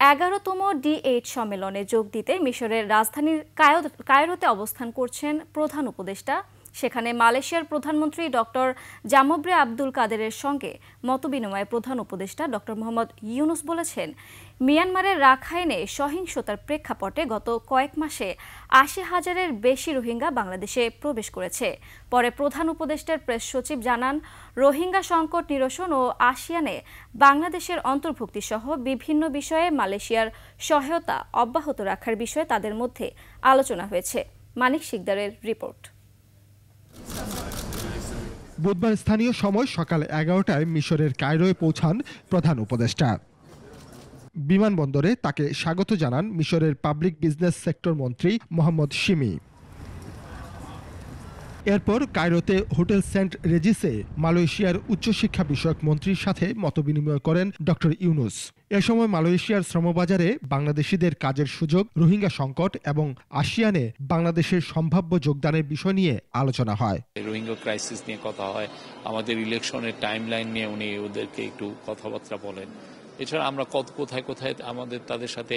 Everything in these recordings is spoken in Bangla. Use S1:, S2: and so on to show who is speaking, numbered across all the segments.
S1: 11তম D8 সম্মেলনে যোগ দিতে মিশরের রাজধানীর কায়রোতে অবস্থান করছেন প্রধান উপদেষ্টা। সেখানে মালয়েশিয়ার প্রধানমন্ত্রী ডক্টর জামব্রে আব্দুল কাদেরের সঙ্গে মতবিনিময়ে প্রধান উপদেষ্টা ডক্টর মোহাম্মদ ইউনুস বলেছেন, মিয়ানমারের রাখাইনে সহিংসতার প্রেক্ষাপটে গত কয়েক মাসে ৮০,০০০-এর বেশি রোহিঙ্গা বাংলাদেশে প্রবেশ করেছে। পরে প্রধান উপদেষ্টার প্রেস সচিব জানান, রোহিঙ্গা সংকট নিরসন ও আসিয়ানে বাংলাদেশের অন্তর্ভুক্তি সহ বিভিন্ন বিষয়ে মালয়েশিয়ার সহায়তা অব্যাহত রাখার বিষয়ে তাদের মধ্যে আলোচনা হয়েছে। মানিক শিকদারের রিপোর্ট।
S2: বুধবার স্থানীয় সময় সকাল 11টায় মিশরের কায়রোয় পৌঁছান প্রধান উপদেষ্টা। বিমানবন্দরে তাকে স্বাগত জানান মিশরের পাবলিক বিজনেস সেক্টর মন্ত্রী মোহাম্মদ শিমি। এরপর কায়রোতে হোটেল সেন্ট রেজিসে মালয়েশিয়ার উচ্চশিক্ষা বিষয়ক মন্ত্রীর সাথে মতবিনিময় করেন ডক্টর ইউনুস। এ সময় মালয়েশিয়ার শ্রমবাজারে বাংলাদেশিদের কাজের সুযোগ, রোহিঙ্গা সংকট এবং আসিয়ানে বাংলাদেশের সম্ভাব্য যোগদানের বিষয় নিয়ে আলোচনা হয়।
S3: রোহিঙ্গা ক্রাইসিস নিয়ে কথা হয়, আমাদের ইলেকশনের টাইমলাইন নিয়ে উনি ওদেরকে একটু কথাবার্তা বলেন। এছাড়া আমরা কোথায় কোথায় আমাদের তাদের সাথে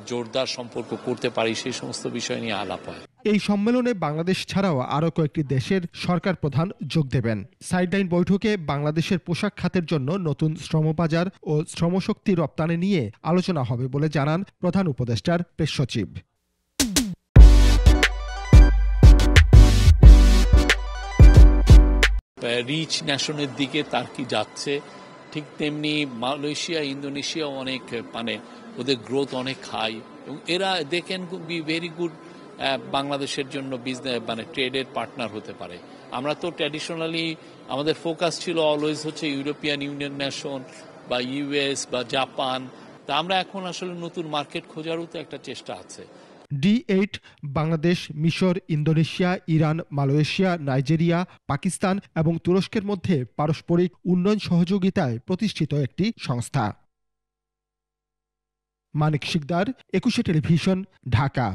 S3: জোরদার সম্পর্ক করতে পারি সেই সমস্ত বিষয় নিয়ে আলাপ হয়।
S2: এই সম্মেলনে বাংলাদেশ ছাড়াও আরও কয়েকটি দেশের সরকার প্রধান যোগ দেবেন। সাইডলাইন বৈঠকে বাংলাদেশের পোশাক খাতের জন্য নতুন শ্রমবাজার ও শ্রমশক্তি রপ্তানি নিয়ে আলোচনা হবে বলে জানান প্রধান উপদেষ্টার প্রেস সচিব।
S3: রিচ ন্যাশনের দিকে তার কি যাচ্ছে, ঠিক তেমনি মালয়েশিয়া, ইন্দোনেশিয়া অনেক ওদের গ্রোথ অনেক হাই এবং এরা they can be very good বাংলাদেশের জন্য বিজনেস ট্রেডের পার্টনার হতে পারে। আমরা তো ট্র্যাডিশনালি আমাদের ফোকাস ছিল অলওয়েজ হচ্ছে ইউরোপিয়ান ইউনিয়ন নেশন বা ইউএস বা জাপান। তা আমরা এখন আসলে নতুন মার্কেট খোঁজারও তো একটা চেষ্টা আছে।
S2: D8 বাংলাদেশ, মিশর, Indonesia, Iran, Malaysia, Nigeria, Pakistan এবং তুরস্কের মধ্যে পারস্পরিক উন্নয়ন সহযোগিতায় প্রতিষ্ঠিত একটি সংস্থা। মানিক শিকদার, 21 টেলিভিশন, ঢাকা।